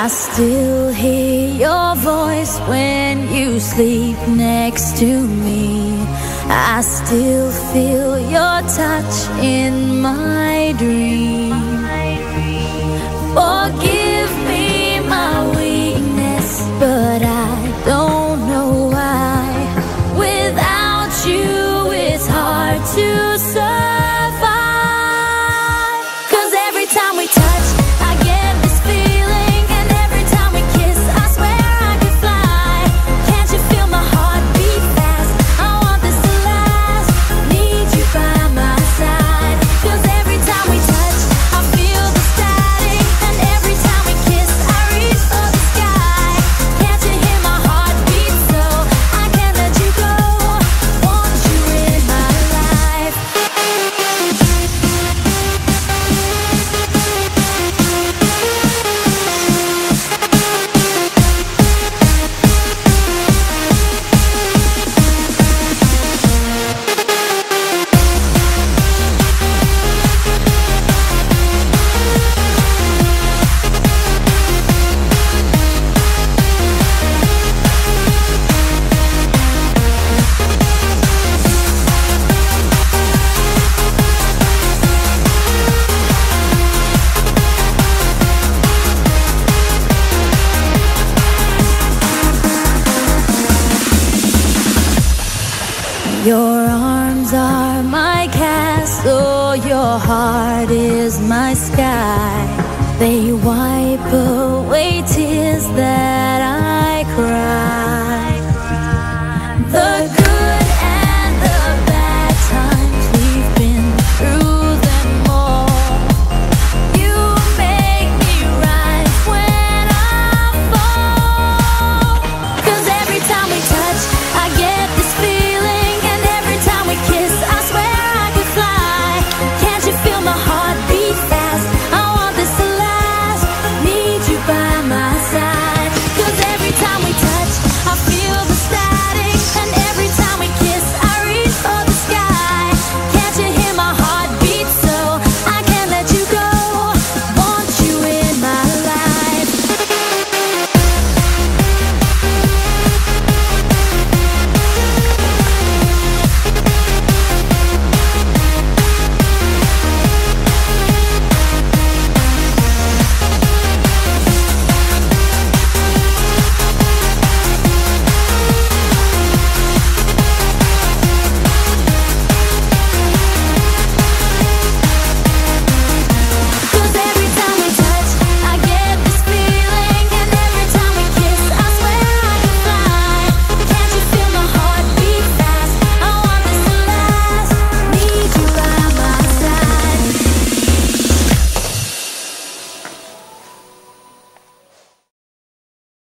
I still hear your voice when you sleep next to me. I still feel your touch in my dream. Forgive me my weakness, but I don't know why. Without you, it's hard to survive. 'Cause every time we touch, I get this feeling, and every time we kiss, I swear I could fly. Can't you feel my heart beat fast? I want this to last. Need you by my side. 'Cause every time we touch, I feel the static, and every time we kiss, I reach for the sky. Can't you hear my heart beat? So I can't let you go. Want you in my life. Your arms are my castle, your heart is my sky. They wipe away tears that